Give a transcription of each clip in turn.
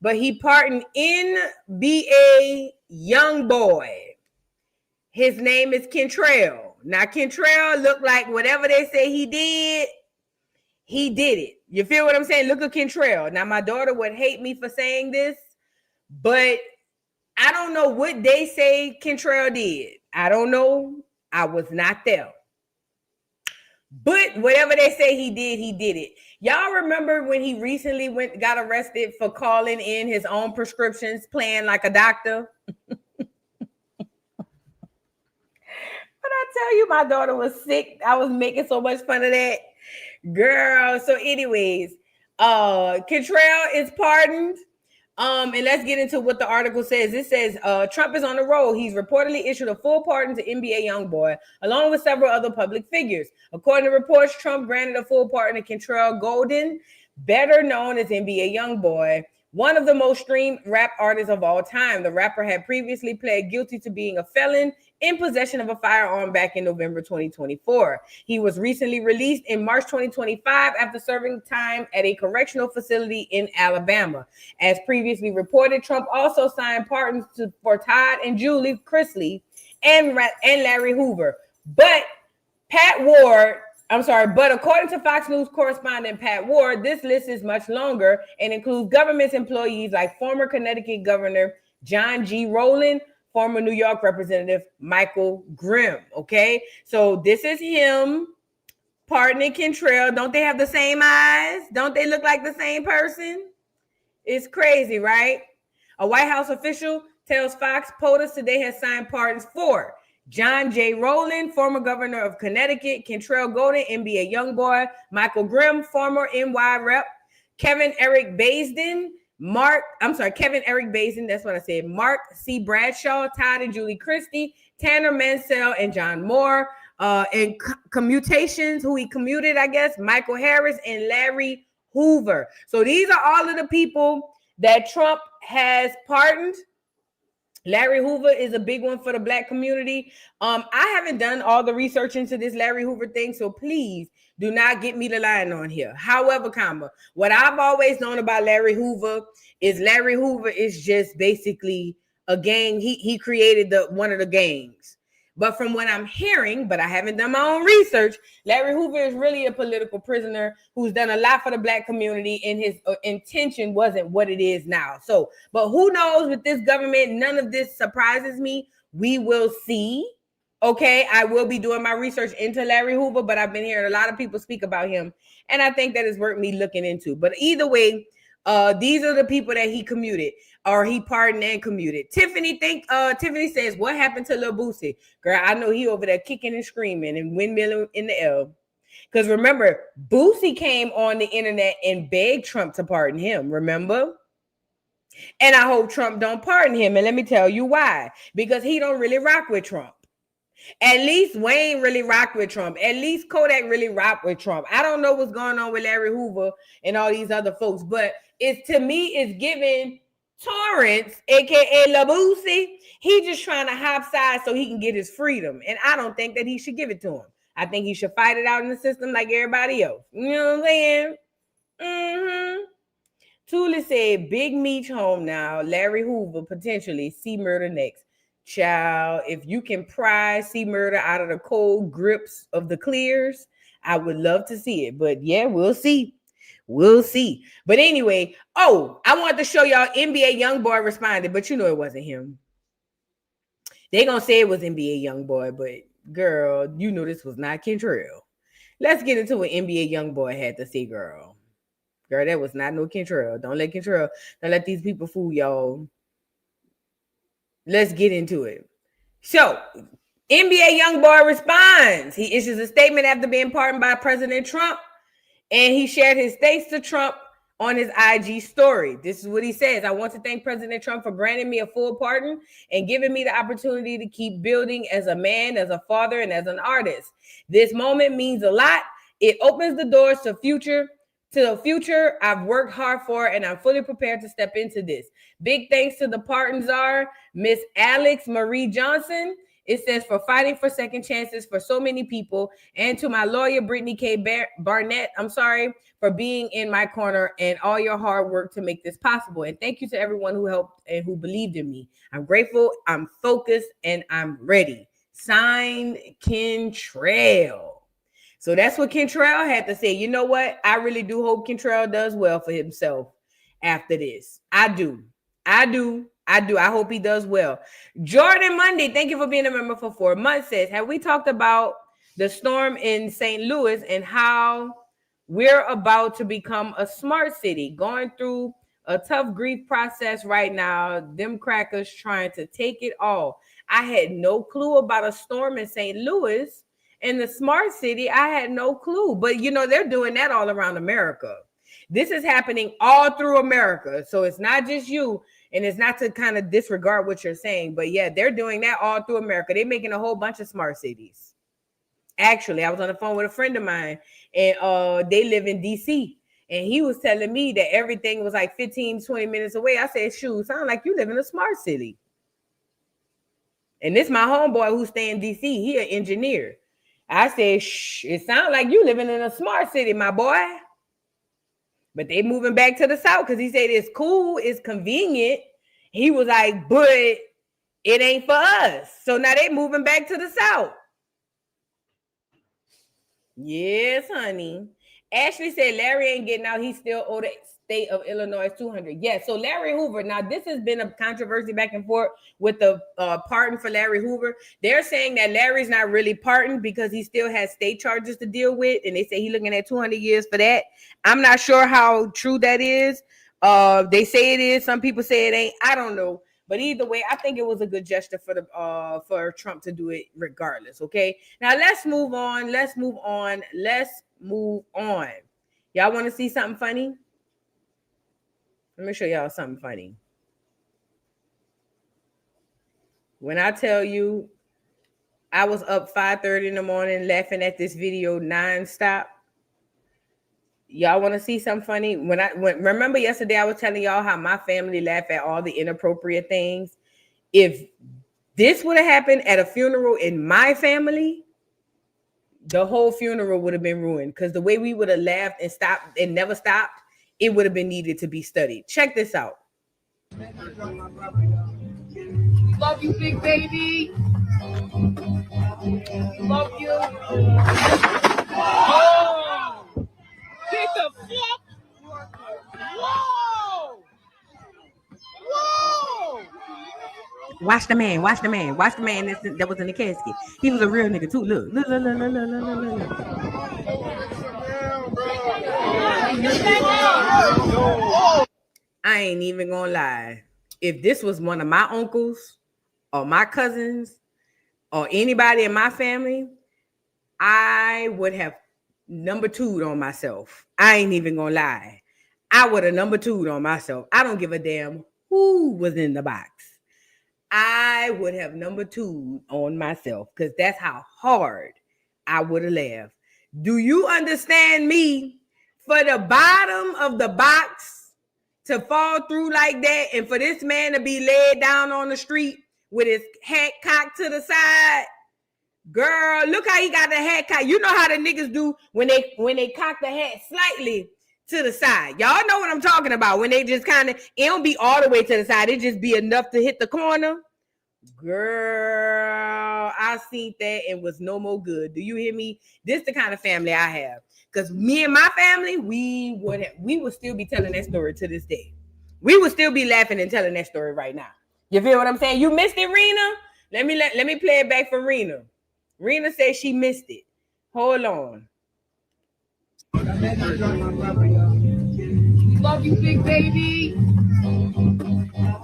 but he pardoned NBA Youngboy. His name is Kentrell. Now, Kentrell looked like whatever they say he did it. You feel what I'm saying? Look at Kentrell. Now, my daughter would hate me for saying this, but I don't know what they say Kentrell did. I don't know. I was not there. But whatever they say he did it. Y'all remember when he recently got arrested for calling in his own prescriptions, playing like a doctor? But I tell you, my daughter was sick. I was making so much fun of that. Girl. So anyways, Kentrell is pardoned. And let's get into what the article says. It says Trump is on the roll. He's reportedly issued a full pardon to NBA Youngboy, along with several other public figures. According to reports, Trump granted a full pardon to Kentrell Golden, better known as NBA Youngboy, one of the most streamed rap artists of all time. The rapper had previously pled guilty to being a felon in possession of a firearm back in November 2024. He was recently released in March 2025 after serving time at a correctional facility in Alabama. As previously reported, Trump also signed pardons for Todd and Julie Chrisley and Larry Hoover. But according to Fox News correspondent Pat Ward, this list is much longer and includes government employees like former Connecticut Governor John G. Rowland, former New York Representative Michael Grimm. Okay, so this is him pardoning Kentrell. Don't they have the same eyes? Don't they look like the same person? It's crazy, right? A White House official tells Fox POTUS today has signed pardons for John J. Rowland, former governor of Connecticut, Kentrell Golden, NBA Youngboy, Michael Grimm, former NY rep, Kevin Eric Basden, that's what I said, Mark C. Bradshaw, Todd and Julie Christie, Tanner Mansell, and John Moore. And commutations, who he commuted, I guess, Michael Harris and Larry Hoover. So these are all of the people that Trump has pardoned. Larry Hoover is a big one for the Black community. I haven't done all the research into this Larry Hoover thing, so please do not get me the line on here. However, what I've always known about Larry Hoover is just basically a gang. He created one of the gangs. But from what I'm hearing, but I haven't done my own research, Larry Hoover is really a political prisoner who's done a lot for the Black community, and his intention wasn't what it is now. So, but who knows with this government? None of this surprises me. We will see. Okay, I will be doing my research into Larry Hoover, but I've been hearing a lot of people speak about him, and I think that is worth me looking into. But either way, these are the people that he commuted, or he pardoned and commuted. Tiffany says, what happened to Lil Boosie? Girl, I know he over there kicking and screaming and windmilling in the air. Because remember, Boosie came on the internet and begged Trump to pardon him, remember? And I hope Trump don't pardon him. And let me tell you why. Because he don't really rock with Trump. At least Wayne really rocked with Trump. At least Kodak really rocked with Trump. I don't know what's going on with Larry Hoover and all these other folks, but it's giving Torrance, aka Lil Boosie. He just trying to hop side so he can get his freedom. And I don't think that he should give it to him. I think he should fight it out in the system like everybody else. You know what I'm saying? Tula said, Big Meech home now. Larry Hoover potentially see murder next. Child, if you can pry C Murder out of the cold grips of the clears, I would love to see it. But yeah, we'll see. We'll see. But anyway, I wanted to show y'all NBA Youngboy responded, but you know it wasn't him. They gonna say it was NBA Youngboy, but girl, you know this was not Kentrell. Let's get into what NBA Youngboy had to say, girl. Girl, that was not no Kentrell. Don't let these people fool y'all. Let's get into it. So, NBA Youngboy responds. He issues a statement after being pardoned by President Trump, and he shared his thanks to Trump on his IG story. This is what he says. I want to thank President Trump for granting me a full pardon and giving me the opportunity to keep building as a man, as a father, and as an artist. This moment means a lot. It opens the doors to the future I've worked hard for, and I'm fully prepared to step into this. Big thanks to the pardon czar, Miss Alex Marie Johnson, It says, for fighting for second chances for so many people. And to my lawyer, Brittany K. Barnett, I'm sorry for being in my corner and all your hard work to make this possible. And thank you to everyone who helped and who believed in me. I'm grateful, I'm focused, and I'm ready. Signed, Kentrell. So that's what Kentrell had to say. You know what? I really do hope Kentrell does well for himself after this. I do. I hope he does well. Jordan Monday, thank you for being a member for 4 months. Says, have we talked about the storm in St. Louis and how we're about to become a smart city, going through a tough grief process right now? Them crackers trying to take it all. I had no clue about a storm in St. Louis. In the smart city, I had no clue. But, you know, they're doing that all around America. This is happening all through America. So it's not just you. And it's not to kind of disregard what you're saying. But, yeah, they're doing that all through America. They're making a whole bunch of smart cities. Actually, I was on the phone with a friend of mine. And they live in D.C. And he was telling me that everything was like 15, 20 minutes away. I said, shoot, sound like you live in a smart city. And this my homeboy who stay in D.C. He an engineer. I said, shh, it sounds like you living in a smart city, my boy. But they moving back to the South because he said it's cool, it's convenient. He was like, but it ain't for us. So now they moving back to the South. Yes, honey. Ashley said Larry ain't getting out. He still owed the state of Illinois 200. Yes. So Larry Hoover. Now this has been a controversy back and forth with the pardon for Larry Hoover. They're saying that Larry's not really pardoned because he still has state charges to deal with, and they say he's looking at 200 years for that. I'm not sure how true that is. They say it is. Some people say it ain't. I don't know. But either way, I think it was a good gesture for Trump to do it regardless. Okay. Now let's move on. Y'all want to see something funny? Let me show y'all something funny. When I tell you I was up 5:30 in the morning laughing at this video nonstop. Y'all want to see something funny? Remember yesterday I was telling y'all how my family laughed at all the inappropriate things. If this would have happened at a funeral in my family, the whole funeral would have been ruined because the way we would have laughed and stopped and never stopped, it would have been needed to be studied. Check this out. We love you, big baby. We love you. Oh! Take the fuck! Whoa! Whoa! Watch the man that was in the casket. He was a real nigga too. Look. I ain't even gonna lie. If this was one of my uncles or my cousins or anybody in my family, I would have number 2'd on myself. I ain't even gonna lie. I would have number 2'd on myself. I don't give a damn who was in the box. I would have number 2'd on myself because that's how hard I would have laughed. Do you understand me? For the bottom of the box to fall through like that and for this man to be laid down on the street with his hat cocked to the side. Girl, look how he got the hat cocked. You know how the niggas do when they cock the hat slightly to the side. Y'all know what I'm talking about. When they just kind of, it don't be all the way to the side. It just be enough to hit the corner. Girl, I seen that and was no more good. Do you hear me? This the kind of family I have. Because me and my family, we would still be telling that story to this day. We would still be laughing and telling that story right now. You feel what I'm saying? You missed it, Rena? Let me play it back for Rena. Rena said she missed it. Hold on. We love you, big baby.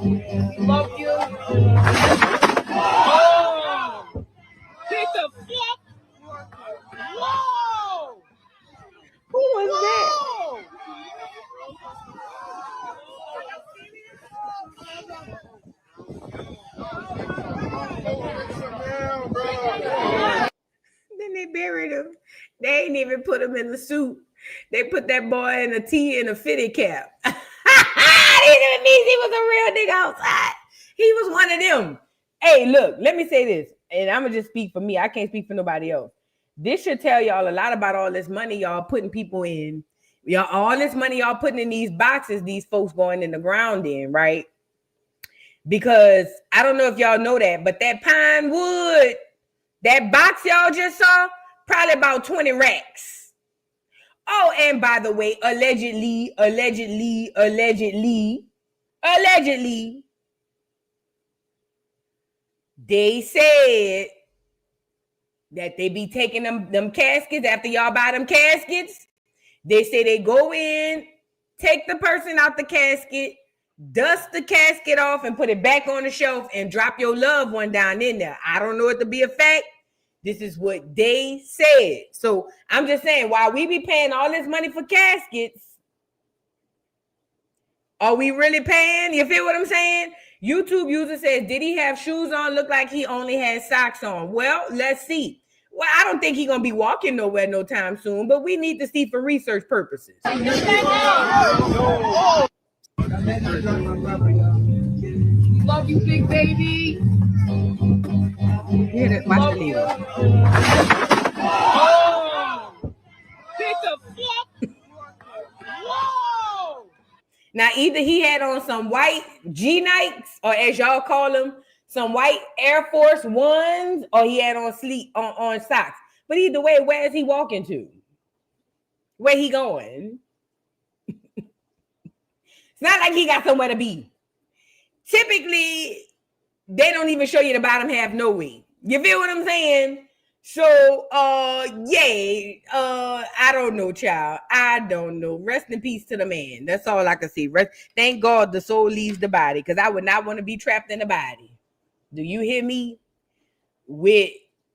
We love you. Oh! Take the fuck! Whoa! Who was that? Then they buried him. They ain't even put him in the suit. They put that boy in a tee and a fitted cap. These means he was a real nigga outside. He was one of them. Hey, look, let me say this, and I'm gonna just speak for me. I can't speak for nobody else. This should tell y'all a lot about all this money y'all putting people in. Y'all, all this money y'all putting in these boxes, these folks going in the ground in, right? Because I don't know if y'all know that, but that pine wood, that box y'all just saw, probably about 20 racks. Oh, and by the way, allegedly, they said that they be taking them caskets after y'all buy them caskets. They say they go in, take the person out the casket, dust the casket off and put it back on the shelf and drop your loved one down in there. I don't know it to be a fact. This is what they said. So I'm just saying, while we be paying all this money for caskets, are we really paying? You feel what I'm saying? YouTube user says, did he have shoes on? Look like he only had socks on. Well, let's see. Well, I don't think he's going to be walking nowhere no time soon, but we need to see for research purposes. Love you, big baby. Hear that? Watch the video. Oh! Pick the fuck! Whoa! Now, either he had on some white G-Nikes, or as y'all call them, some white Air Force Ones, or he had on on socks. But either way, where is he walking to? Where he going? It's not like he got somewhere to be. Typically, they don't even show you the bottom half no way. You feel what I'm saying? So, I don't know, child. I don't know. Rest in peace to the man. That's all I can see. Thank God the soul leaves the body, because I would not want to be trapped in the body. Do you hear me? With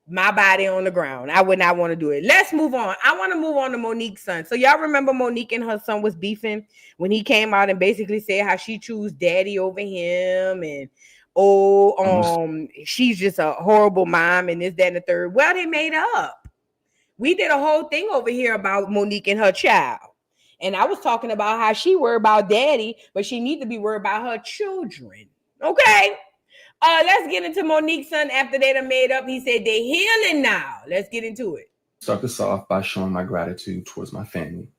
my body on the ground. I would not want to do it. Let's move on. I want to move on to Monique's son. So y'all remember Monique and her son was beefing when he came out and basically said how she chose daddy over him, and she's just a horrible mom and this, that, and the third. Well, they made up. We did a whole thing over here about Monique and her child. And I was talking about how she worried about daddy, but she needs to be worried about her children. Okay? Let's get into Monique's son after they done made up. He said they're healing now. Let's get into it. Start this off by showing my gratitude towards my family.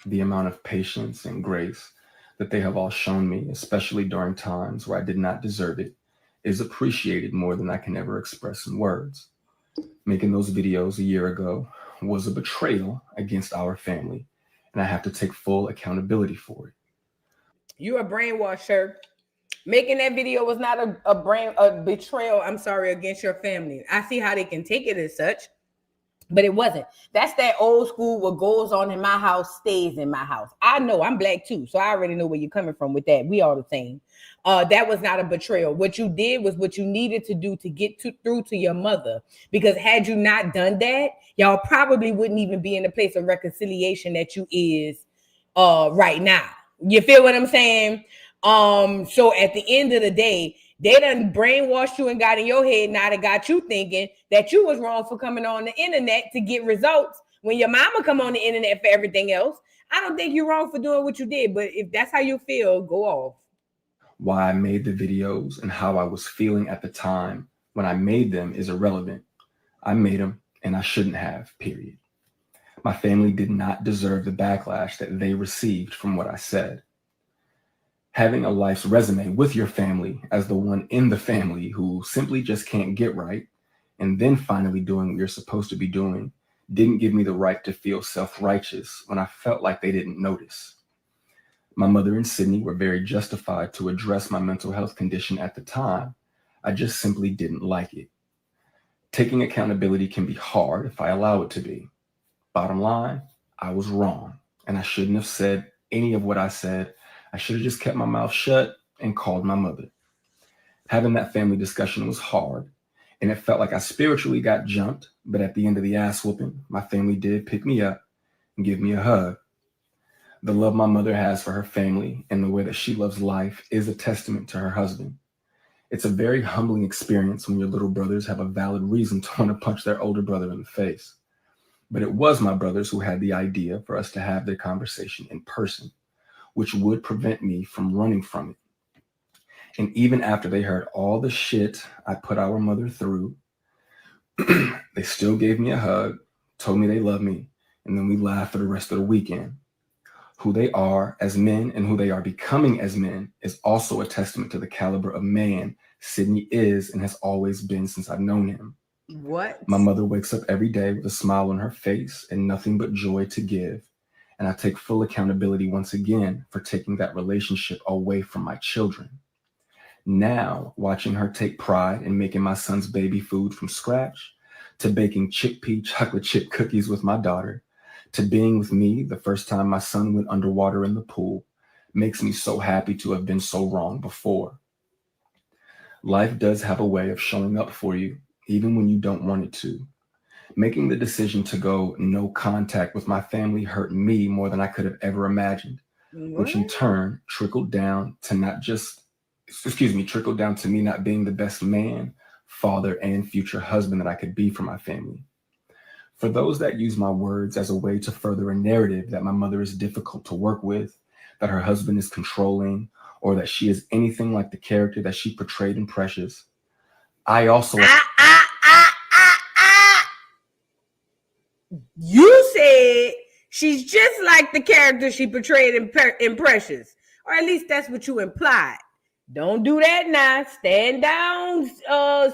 The amount of patience and grace that they have all shown me, especially during times where I did not deserve it, is appreciated more than I can ever express in words. Making those videos a year ago was a betrayal against our family, and I have to take full accountability for it. You a brainwasher. Making that video was not a betrayal, against your family. I see how they can take it as such, but it wasn't. That's that old school, what goes on in my house stays in my house. I know, I'm black too, so I already know where you're coming from with that. We all the same. That was not a betrayal. What you did was what you needed to do to get through to your mother, because had you not done that, y'all probably wouldn't even be in the place of reconciliation that you is right now. You feel what I'm saying? So at the end of the day, they done brainwashed you and got in your head. Now they got you thinking that you was wrong for coming on the internet to get results when your mama come on the internet for everything else. I don't think you're wrong for doing what you did, but if that's how you feel, go off. Why I made the videos and how I was feeling at the time when I made them is irrelevant. I made them and I shouldn't have, period. My family did not deserve the backlash that they received from what I said. Having a life's resume with your family as the one in the family who simply just can't get right, and then finally doing what you're supposed to be doing, didn't give me the right to feel self-righteous when I felt like they didn't notice. My mother and Sydney were very justified to address my mental health condition at the time. I just simply didn't like it. Taking accountability can be hard if I allow it to be. Bottom line, I was wrong, and I shouldn't have said any of what I said. I should have just kept my mouth shut and called my mother. Having that family discussion was hard, and it felt like I spiritually got jumped, but at the end of the ass whooping, my family did pick me up and give me a hug. The love my mother has for her family and the way that she loves life is a testament to her husband. It's a very humbling experience when your little brothers have a valid reason to want to punch their older brother in the face. But it was my brothers who had the idea for us to have their conversation in person, which would prevent me from running from it. And even after they heard all the shit I put our mother through, they still gave me a hug, told me they love me, and then we laughed for the rest of the weekend. Who they are as men and who they are becoming as men is also a testament to the caliber of man Sydney is and has always been since I've known him. What? My mother wakes up every day with a smile on her face and nothing but joy to give. And I take full accountability once again for taking that relationship away from my children. Now, watching her take pride in making my son's baby food from scratch, to baking chickpea chocolate chip cookies with my daughter, to being with me the first time my son went underwater in the pool, makes me so happy to have been so wrong before. Life does have a way of showing up for you, even when you don't want it to. Making the decision to go no contact with my family hurt me more than I could have ever imagined, which in turn trickled down to me not being the best man, father, and future husband that I could be for my family. For those that use my words as a way to further a narrative that my mother is difficult to work with, that her husband is controlling, or that she is anything like the character that she portrayed in Precious, I also... You said she's just like the character she portrayed in Precious, or at least that's what you implied. Don't do that now. Stand down,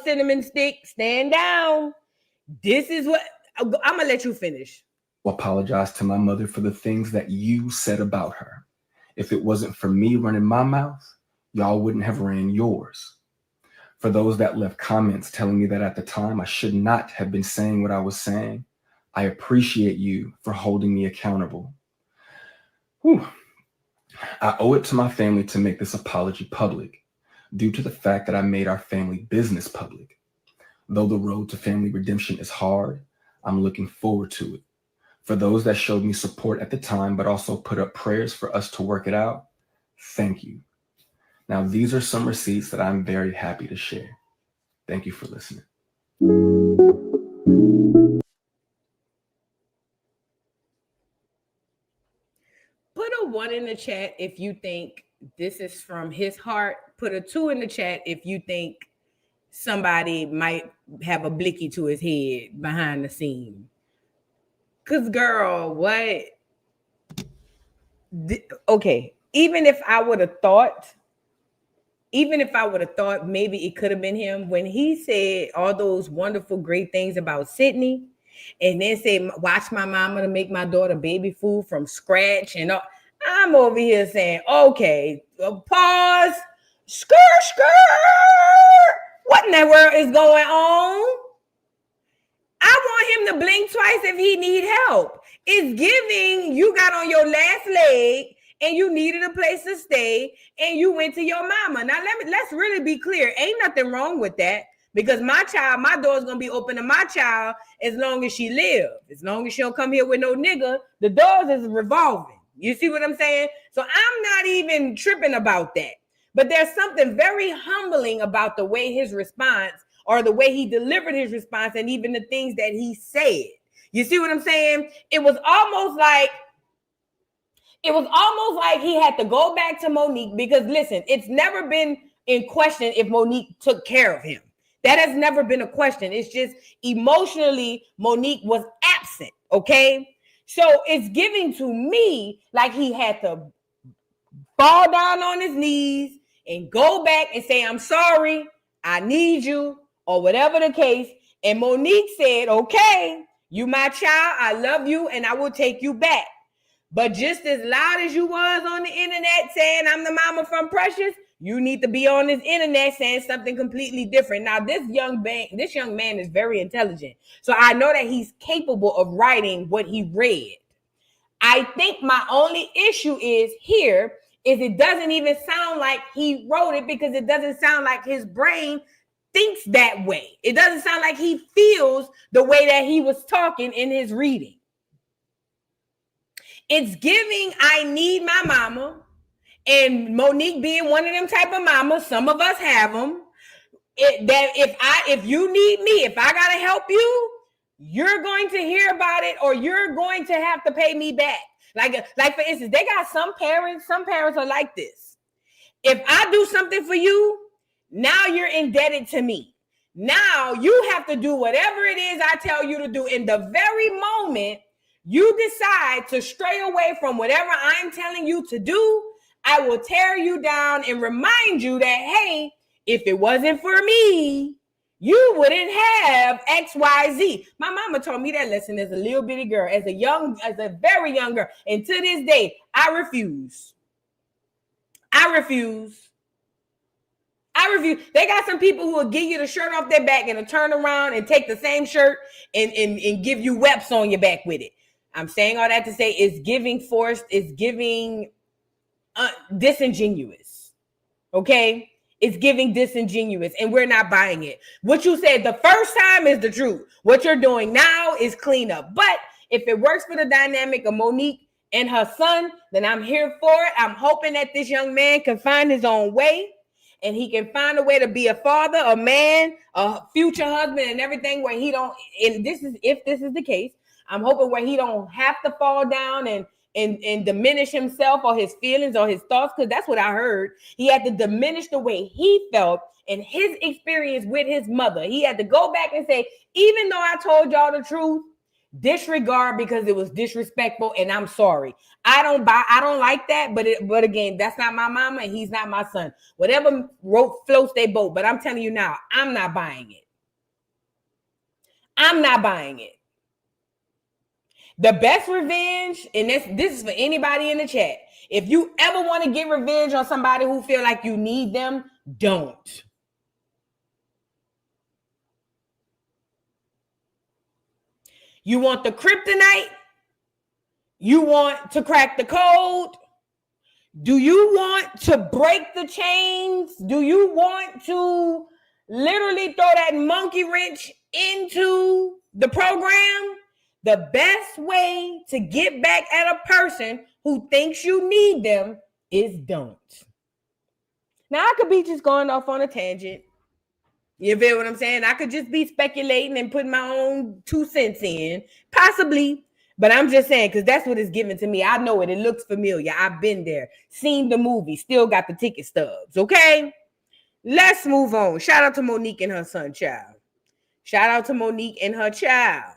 cinnamon stick. Stand down. This is what I'm gonna let you finish. Apologize to my mother for the things that you said about her. If it wasn't for me running my mouth, y'all wouldn't have ran yours. For those that left comments telling me that at the time I should not have been saying what I was saying, I appreciate you for holding me accountable. Whew. I owe it to my family to make this apology public, due to the fact that I made our family business public. Though the road to family redemption is hard, I'm looking forward to it. For those that showed me support at the time, but also put up prayers for us to work it out, thank you. Now, these are some receipts that I'm very happy to share. Thank you for listening. Put a 1 in the chat if you think this is from his heart. Put a 2 in the chat if you think somebody might have a blicky to his head behind the scene. Cause girl, what? Okay, even if I would have thought maybe it could have been him when he said all those wonderful, great things about Sydney, and then say, watch my mama to make my daughter baby food from scratch. And all. I'm over here saying, okay, pause, skirt. What in the world is going on? I want him to blink twice if he need help. It's giving you got on your last leg and you needed a place to stay and you went to your mama. Now let's really be clear. Ain't nothing wrong with that, because my door's gonna be open to my child as long as she lives. As long as she don't come here with no nigga, the doors is revolving. You see what I'm saying? So I'm not even tripping about that. But there's something very humbling about the way his response, or the way he delivered his response, and even the things that he said. You see what I'm saying? It was almost like he had to go back to Monique, because listen, it's never been in question if Monique took care of him. That has never been a question. It's just emotionally Monique was absent, okay? So it's giving to me like he had to fall down on his knees and go back and say, I'm sorry, I need you, or whatever the case. And Monique said, okay, you my child, I love you, and I will take you back. But just as loud as you was on the internet saying I'm the mama from Precious, you need to be on this internet saying something completely different. Now, this young man is very intelligent. So I know that he's capable of writing what he read. I think my only issue is it doesn't even sound like he wrote it, because it doesn't sound like his brain thinks that way. It doesn't sound like he feels the way that he was talking in his reading. It's giving, I need my mama, and Monique being one of them type of mamas, some of us have them, that if you need me, if I gotta help you, you're going to hear about it, or you're going to have to pay me back. Like for instance, they got some parents are like this. If I do something for you, now you're indebted to me. Now you have to do whatever it is I tell you to do. In the very moment you decide to stray away from whatever I'm telling you to do, I will tear you down and remind you that, hey, if it wasn't for me, you wouldn't have XYZ. My mama taught me that lesson as a little bitty girl, as a very young girl. And to this day, I refuse. They got some people who will give you the shirt off their back and turn around and take the same shirt and give you webs on your back with it. I'm saying all that to say it's giving forced, it's giving disingenuous. Okay? It's giving disingenuous, and we're not buying it. What you said the first time is the truth. What you're doing now is cleanup. But if it works for the dynamic of Monique and her son, then I'm here for it. I'm hoping that this young man can find his own way, and he can find a way to be a father, a man, a future husband, and everything where he don't, and if this is the case, I'm hoping where he don't have to fall down and diminish himself or his feelings or his thoughts, because that's what I heard. He had to diminish the way he felt and his experience with his mother. He had to go back and say, even though I told y'all the truth, disregard because it was disrespectful, and I'm sorry. I don't like that, but again, that's not my mama and he's not my son. Whatever floats their boat, but I'm telling you now, I'm not buying it. I'm not buying it. The best revenge, and this is for anybody in the chat. If you ever want to get revenge on somebody who feel like you need them, don't. You want the kryptonite? You want to crack the code? Do you want to break the chains? Do you want to literally throw that monkey wrench into the program? The best way to get back at a person who thinks you need them is don't. Now, I could be just going off on a tangent. You feel what I'm saying? I could just be speculating and putting my own 2 cents in, possibly. But I'm just saying, because that's what it's given to me. I know it. It looks familiar. I've been there, seen the movie, still got the ticket stubs. Okay? Let's move on. Shout out to Monique and her son, child. Shout out to Monique and her child.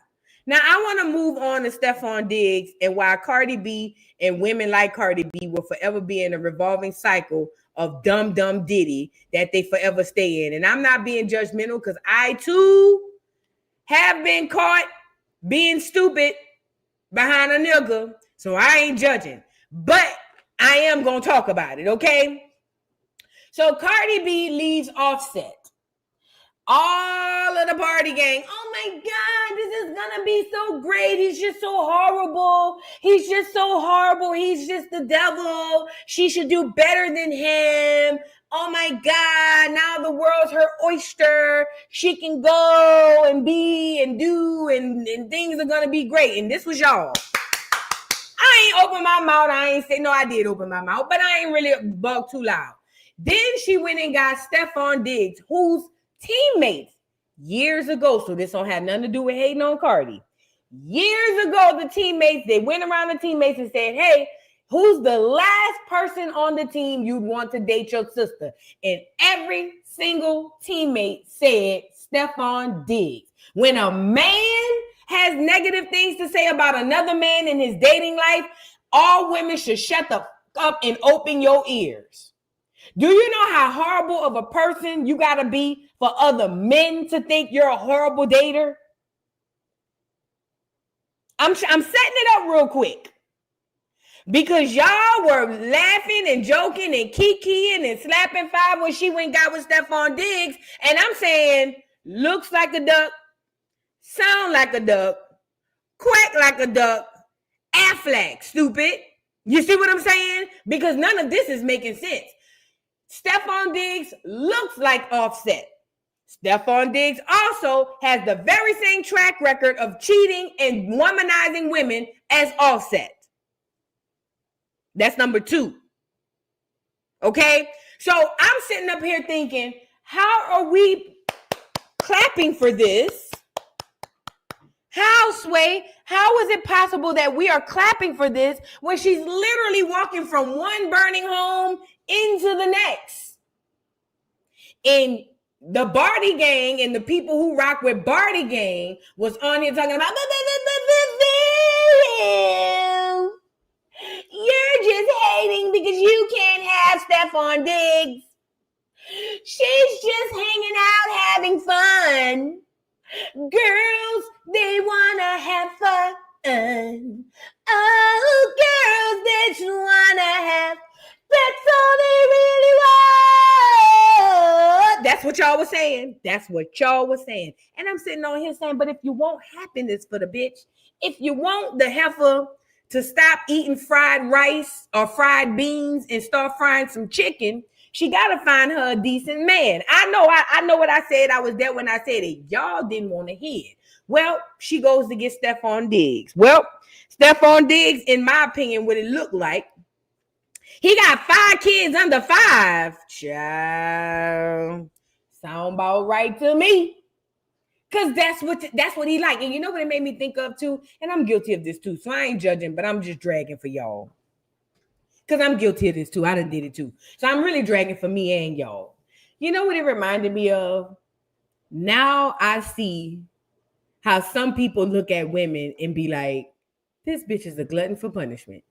Now, I want to move on to Stefon Diggs and why Cardi B and women like Cardi B will forever be in a revolving cycle of dumb Diddy that they forever stay in. And I'm not being judgmental because I, too, have been caught being stupid behind a nigga. So I ain't judging. But I am going to talk about it, okay? So Cardi B leaves Offset. All of the party gang. Oh my God, this is gonna be so great. He's just so horrible. He's just so horrible. He's just the devil. She should do better than him. Oh my God, now the world's her oyster. She can go and be and do and things are gonna be great. And this was y'all. I ain't open my mouth. I ain't say, no, I did open my mouth, but I ain't really bug too loud. Then she went and got Stefon Diggs, who's teammates years ago. So this don't have nothing to do with hating on Cardi. Years ago, the teammates, they went around the teammates and said, hey, who's the last person on the team you'd want to date your sister? And every single teammate said Stefon Diggs. When a man has negative things to say about another man in his dating life, all women should shut the fuck up and open your ears. Do you know how horrible of a person you got to be for other men to think you're a horrible dater? I'm setting it up real quick because y'all were laughing and joking and kikiing and slapping 5 when she went and got with Stefon Diggs. And I'm saying, looks like a duck, sound like a duck, quack like a duck, Affleck, stupid. You see what I'm saying? Because none of this is making sense. Stefon Diggs looks like Offset. Stefon Diggs also has the very same track record of cheating and womanizing women as Offset. That's number 2. Okay? So I'm sitting up here thinking, how are we clapping for this? How, Sway? How is it possible that we are clapping for this when she's literally walking from one burning home into the next. And the Barty gang and the people who rock with Barty gang was on here talking about, you're just hating because you can't have Stefon Diggs. She's just hanging out having fun. Girls, they wanna have fun. Oh, girls, they just wanna have. That's all they really want. That's what y'all was saying. That's what y'all was saying. And I'm sitting on here saying, but if you want happiness for the bitch, if you want the heifer to stop eating fried rice or fried beans and start frying some chicken, she got to find her a decent man. I know what I said. I was there when I said it. Y'all didn't want to hear it. Well, she goes to get Stefon Diggs. Well, Stefon Diggs, in my opinion, what it looked like, he got 5 kids under 5. Child, sound about right to me. Because that's what he like. And you know what it made me think of too? And I'm guilty of this too. So I ain't judging, but I'm just dragging for y'all. Because I'm guilty of this too. I done did it too. So I'm really dragging for me and y'all. You know what it reminded me of? Now I see how some people look at women and be like, this bitch is a glutton for punishment.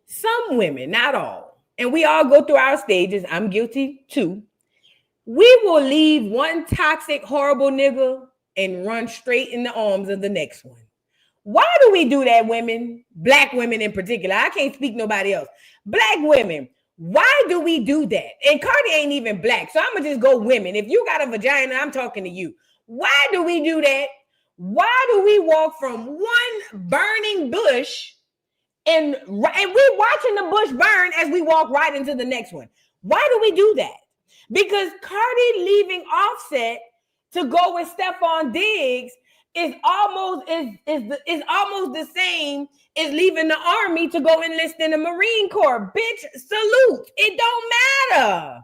Some women, not all, and we all go through our stages. I'm guilty too. We will leave one toxic, horrible nigga and run straight in the arms of the next one. Why do we do that, women? Black women in particular. I can't speak nobody else. Black women, why do we do that? And Cardi ain't even black, so I'm going to just go women. If you got a vagina, I'm talking to you. Why do we do that? Why do we walk from one burning bush and we watching the bush burn as we walk right into the next one? Why do we do that? Because Cardi leaving Offset to go with Stefon Diggs is almost the same as leaving the army to go enlist in the Marine Corps. Bitch, salute. It don't matter.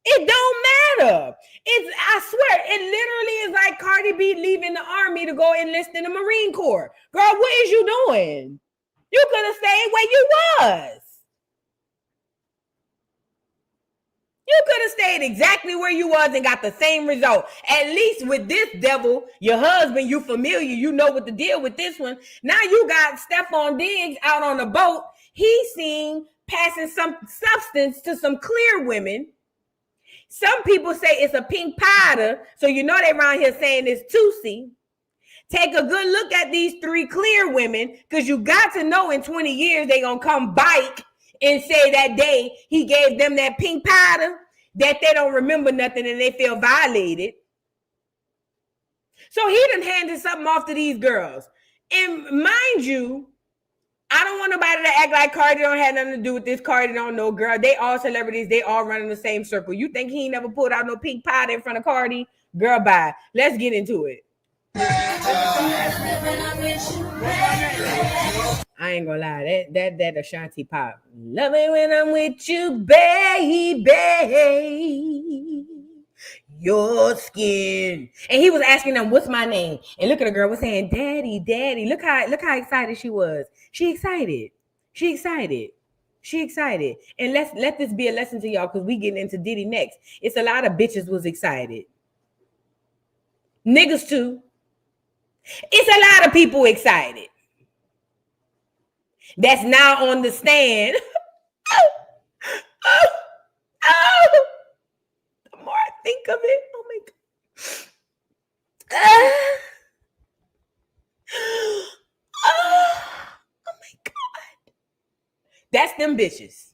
It don't matter. I swear, it literally is like Cardi B leaving the army to go enlist in the Marine Corps. Girl, what is you doing? You could have stayed where you was. You could have stayed exactly where you was and got the same result. At least with this devil, your husband, you familiar. You know what the deal with this one. Now you got Stefon Diggs out on the boat. He's seen passing some substance to some clear women. Some people say it's a pink powder. So you know they around here saying it's Tootsie. Take a good look at these 3 clear women, because you got to know in 20 years they going to come bike and say that day he gave them that pink powder, that they don't remember nothing and they feel violated. So he done handed something off to these girls. And mind you, I don't want nobody to act like Cardi don't have nothing to do with this. Cardi don't know, girl. They all celebrities. They all run in the same circle. You think he never pulled out no pink powder in front of Cardi? Girl, bye. Let's get into it. I ain't gonna lie, that Ashanti pop. Love it when I'm with you, baby. Your skin. And he was asking them, what's my name? And look at the girl was saying, daddy, daddy. Look how excited she was. She excited. And let this be a lesson to y'all, because we getting into Diddy next. It's a lot of bitches was excited. Niggas too. It's a lot of people excited. That's now on the stand. The more I think of it, oh my God. Oh my God. That's them bitches.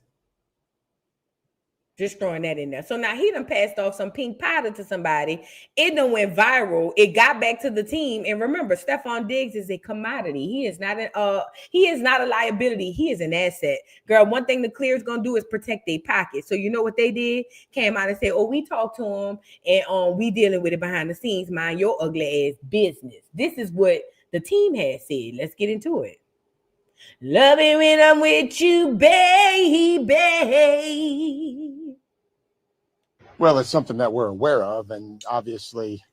Just throwing that in there. So now he done passed off some pink powder to somebody. It done went viral. It got back to the team. And remember, Stefon Diggs is a commodity. He is not a liability. He is an asset. Girl, one thing the Clear's gonna do is protect their pockets. So you know what they did? Came out and said, oh, we talked to him and we dealing with it behind the scenes. Mind your ugly ass business. This is what the team has said. Let's get into it. Love it when I'm with you, baby. Well, it's something that we're aware of, and obviously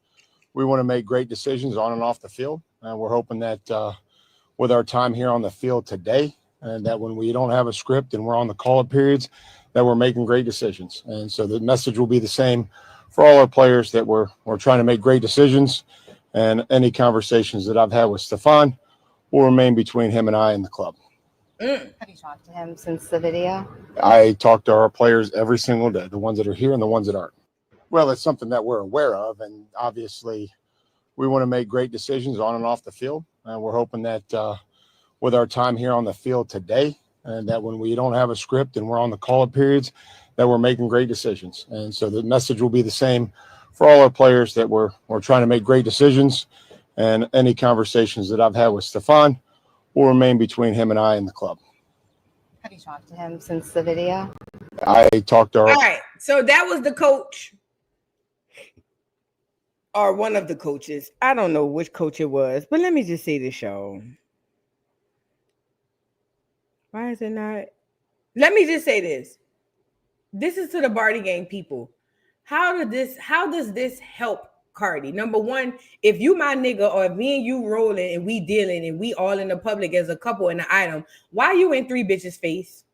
we want to make great decisions on and off the field. And we're hoping that with our time here on the field today, and that when we don't have a script and we're on the call-up periods, that we're making great decisions. And so the message will be the same for all our players, that we're trying to make great decisions, and any conversations that I've had with Stefon will remain between him and I and the club. Have you talked to him since the video? I talk to our players every single day, the ones that are here and the ones that aren't. Well, it's something that we're aware of, and obviously we want to make great decisions on and off the field. And we're hoping that with our time here on the field today, and that when we don't have a script and we're on the call-up periods, that we're making great decisions. And so the message will be the same for all our players, that we're trying to make great decisions, and any conversations that I've had with Stefon will remain between him and I and the club. Have you talked to him since the video? I talked to our... All right, so that was the coach, or one of the coaches. I don't know which coach it was, but let me just say this, y'all. Why is it not? Let me just say this. This is to the Barty Gang people. How does this help Cardi? Number one, if you my nigga, or if me and you rolling and we dealing and we all in the public as a couple in the item, why you in three bitches' face?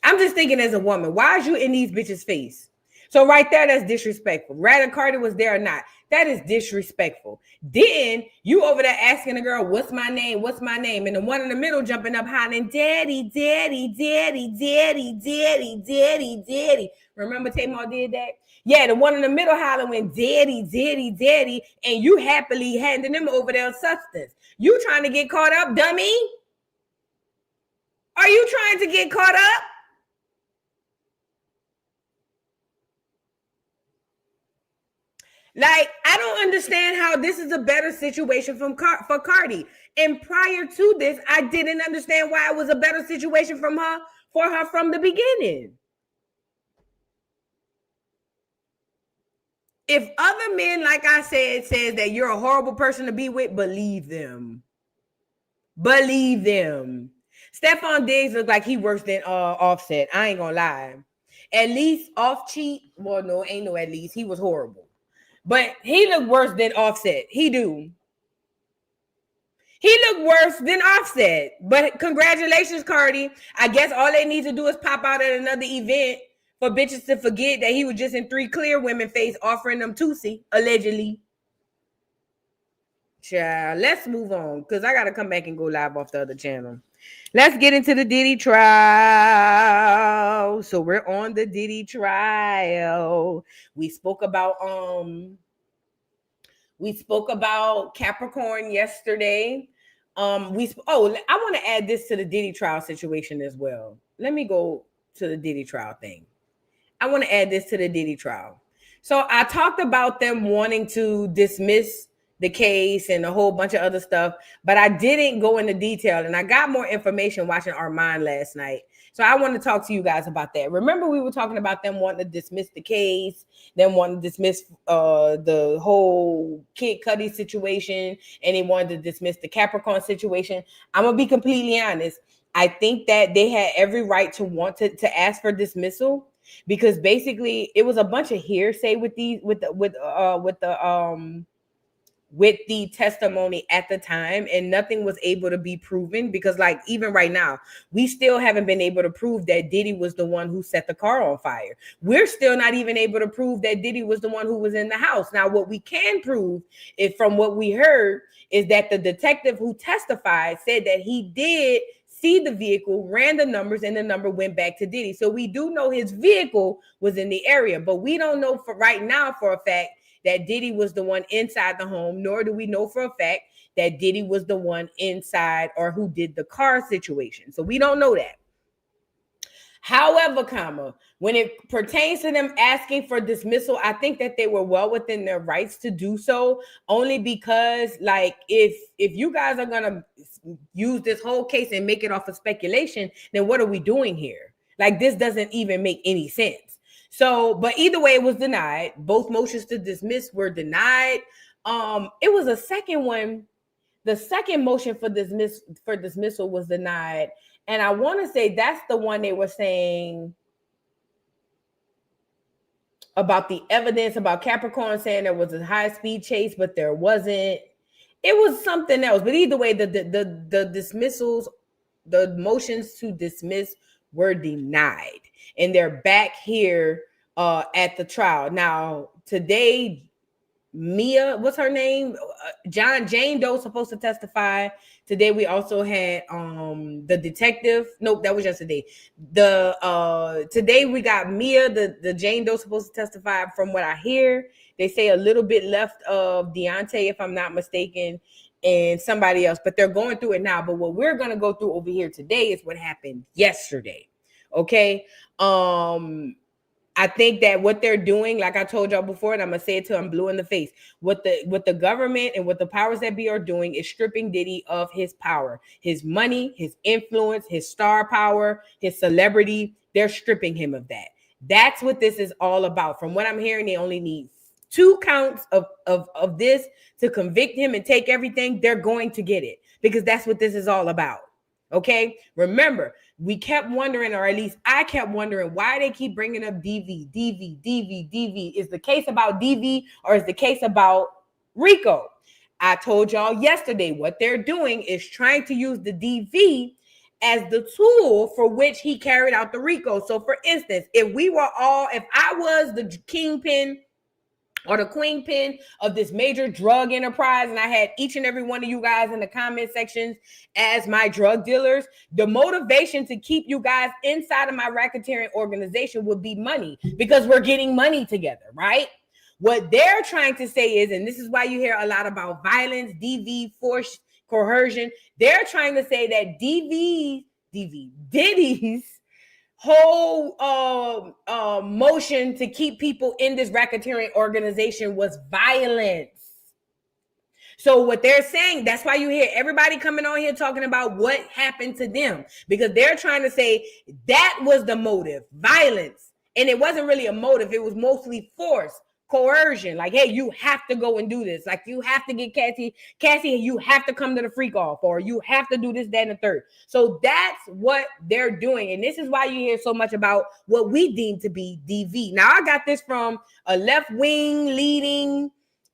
I'm just thinking as a woman, why is you in these bitches' face? So right there, that's disrespectful. Rather Cardi was there or not, that is disrespectful. Then you over there asking the girl, what's my name? What's my name? And the one in the middle jumping up hollering, daddy, daddy, daddy, daddy, daddy, daddy, daddy. Remember Tamar did that? Yeah, the one in the middle hollering went daddy, daddy, daddy, and you happily handing them over their substance. You trying to get caught up, dummy? Are you trying to get caught up? Like, I don't understand how this is a better situation for Cardi. And prior to this, I didn't understand why it was a better situation for her from the beginning. If other men, like I said, says that you're a horrible person to be with, believe them. Believe them. Stefon Diggs looks like he worse than Offset. I ain't gonna lie. At least off cheat. Well, no, ain't no at least. He was horrible. But he looked worse than Offset. He do. He looked worse than Offset. But congratulations, Cardi. I guess all they need to do is pop out at another event for bitches to forget that he was just in 3 clear women face offering them Tootsie, allegedly. Child, let's move on, because I got to come back and go live off the other channel. Let's get into the Diddy trial. So we're on the Diddy trial. We spoke about Capricorn yesterday. I want to add this to the Diddy trial situation as well. Let me go to the Diddy trial thing. I want to add this to the Diddy trial. So I talked about them wanting to dismiss the case and a whole bunch of other stuff, but I didn't go into detail, and I got more information watching Armand last night. So I want to talk to you guys about that. Remember, we were talking about them wanting to dismiss the case, them wanting to dismiss the whole Kid Cudi situation, and they wanted to dismiss the Capricorn situation. I'm going to be completely honest. I think that they had every right to want to ask for dismissal, because basically it was a bunch of hearsay with the testimony at the time, and nothing was able to be proven, because like even right now, we still haven't been able to prove that Diddy was the one who set the car on fire. We're still not even able to prove that Diddy was the one who was in the house. Now, what we can prove is, from what we heard, is that the detective who testified said that he did see the vehicle, ran the numbers, and the number went back to Diddy. So we do know his vehicle was in the area, but we don't know for right now for a fact that Diddy was the one inside the home, nor do we know for a fact that Diddy was the one inside or who did the car situation. So we don't know that. However, when it pertains to them asking for dismissal, I think that they were well within their rights to do so, only because, like, if you guys are gonna use this whole case and make it off of speculation, then what are we doing here? Like, this doesn't even make any sense. So, but either way, it was denied. Both motions to dismiss were denied. It was a second one. The second motion for dismissal was denied. And I want to say that's the one they were saying about the evidence about Capricorn, saying there was a high-speed chase, but there wasn't. It was something else. But either way, the dismissals the motions to dismiss were denied, and they're back here at the trial. Now, today, Mia, what's her name? Jane Doe supposed to testify. Today we also had the detective. Nope, that was yesterday. Today we got Mia, the Jane Doe supposed to testify. From what I hear, they say a little bit left of Deontay, if I'm not mistaken, and somebody else, but they're going through it now. But what we're gonna go through over here today is what happened yesterday. Okay. I think that what they're doing, like I told y'all before, and I'm gonna say it till I'm blue in the face, what the government and what the powers that be are doing is stripping Diddy of his power, his money, his influence, his star power, his celebrity. They're stripping him of that. That's what this is all about. From what I'm hearing, they only need 2 counts of this to convict him and take everything. They're going to get it because that's what this is all about. Okay, remember, we kept wondering, or at least I kept wondering, why they keep bringing up DV. Is the case about DV or is the case about Rico? I told y'all yesterday what they're doing is trying to use the DV as the tool for which he carried out the Rico. So, for instance, if I was the kingpin or the queen pin of this major drug enterprise, and I had each and every one of you guys in the comment sections as my drug dealers, the motivation to keep you guys inside of my racketeering organization would be money, because we're getting money together, right? What they're trying to say is, and this is why you hear a lot about violence, DV, force, coercion. They're trying to say that Diddy's whole motion to keep people in this racketeering organization was violence. So what they're saying, that's why you hear everybody coming on here talking about what happened to them, because they're trying to say that was the motive, violence. And it wasn't really a motive. It was mostly force, coercion. Like, hey, you have to go and do this. Like, you have to get Cassie, you have to come to the freak off, or you have to do this, that, and the third. So that's what they're doing. And this is why you hear so much about what we deem to be DV. Now, I got this from a left-wing leading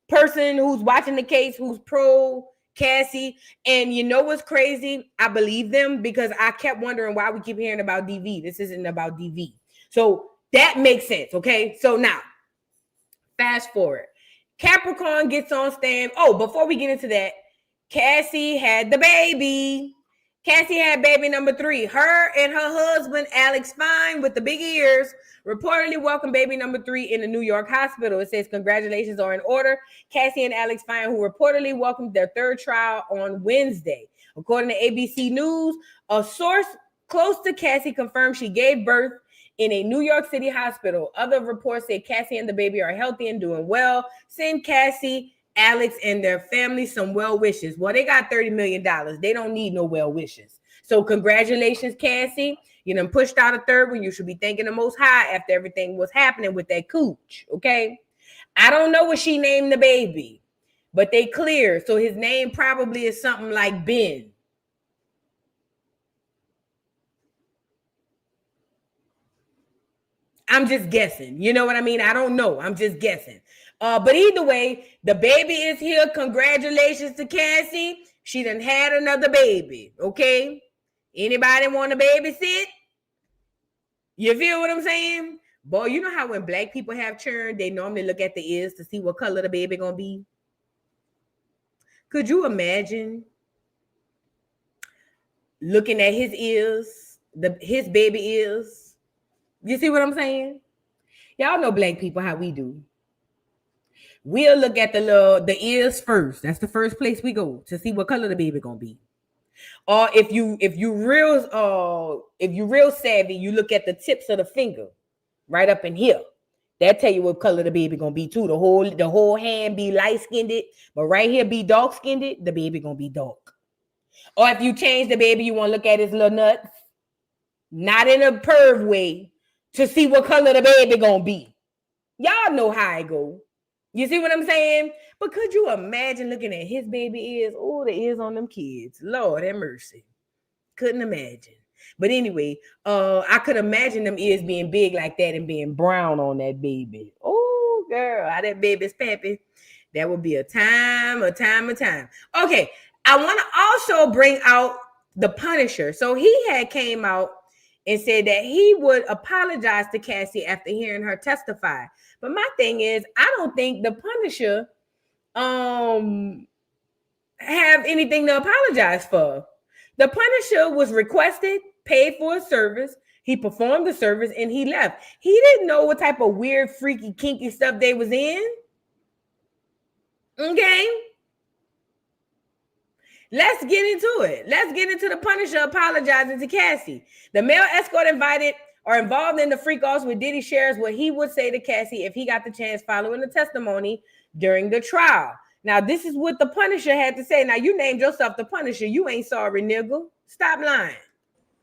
person who's watching the case, who's pro Cassie. And you know what's crazy? I believe them, because I kept wondering why we keep hearing about DV. This isn't about DV. So that makes sense. Okay. So now, fast forward. Capricorn gets on stand. Oh, before we get into that, Cassie had the baby. Cassie had baby number 3. Her and her husband, Alex Fine, with the big ears, reportedly welcomed baby number 3 in a New York hospital. It says congratulations are in order. Cassie and Alex Fine, who reportedly welcomed their 3rd child on Wednesday. According to ABC News, a source close to Cassie confirmed she gave birth in a New York City hospital. Other reports say Cassie and the baby are healthy and doing well. Send Cassie, Alex, and their family some well wishes. Well, they got $30 million. They don't need no well wishes. So congratulations, Cassie. You done pushed out a 3rd one. You should be thanking the Most High after everything was happening with that cooch, okay? I don't know what she named the baby, but they clear. So his name probably is something like Ben. I'm just guessing. You know what I mean? I don't know. I'm just guessing. But either way, the baby is here. Congratulations to Cassie. She done had another baby. Okay? Anybody want to babysit? You feel what I'm saying? Boy, you know how when black people have children, they normally look at the ears to see what color the baby gonna be? Could you imagine looking at his ears, his baby ears? You see what I'm saying? Y'all know black people how we do. We'll look at the ears first. That's the first place we go to see what color the baby gonna be. Or if you real savvy, you look at the tips of the finger right up in here. That tell you what color the baby gonna be too. The whole hand be light-skinned, but right here be dark-skinned, the baby gonna be dark. Or if you change the baby, you want to look at his little nuts, not in a perv way, to see what color the baby gonna be. Y'all know how I go. You see what I'm saying? But could you imagine looking at his baby ears? Oh, the ears on them kids. Lord have mercy. Couldn't imagine. But anyway, I could imagine them ears being big like that and being brown on that baby. Oh, girl, how that baby's pappy. That would be a time. Okay, I want to also bring out the Punisher. So he had came out and said that he would apologize to Cassie after hearing her testify. But my thing is, I don't think the Punisher have anything to apologize for. The Punisher was requested, paid for a service. He performed the service and he left. He didn't know what type of weird, freaky, kinky stuff they was in. Okay. Let's get into it. Let's get into the Punisher apologizing to Cassie. The male escort invited or involved in the freak-offs with Diddy shares what he would say to Cassie if he got the chance following the testimony during the trial. Now, this is what the Punisher had to say. Now, you named yourself the Punisher. You ain't sorry, nigga. Stop lying.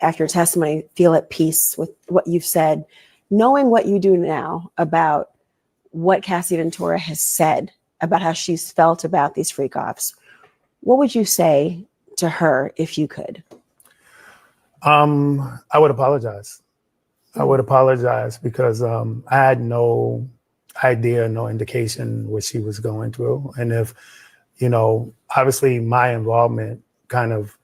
After your testimony, feel at peace with what you've said, knowing what you do now about what Cassie Ventura has said about how she's felt about these freak-offs. What would you say to her if you could? I would apologize. I would apologize because I had no idea, no indication what she was going through. And if, obviously my involvement kind of